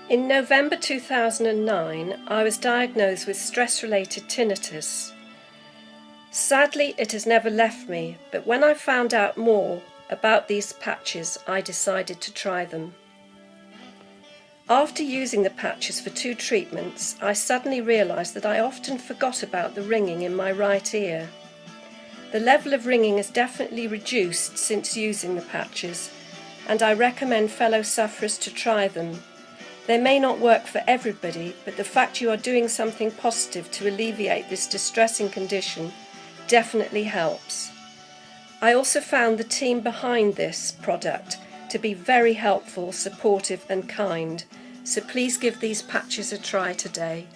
In November 2009, I was diagnosed with stress-related tinnitus. Sadly, it has never left me, but when I found out more about these patches, I decided to try them. After using the patches for 2 treatments, I suddenly realised that I often forgot about the ringing in my right ear. The level of ringing has definitely reduced since using the patches, and I recommend fellow sufferers to try them. They may not work for everybody, but the fact you are doing something positive to alleviate this distressing condition definitely helps. I also found the team behind this product to be very helpful, supportive and kind, so please give these patches a try today.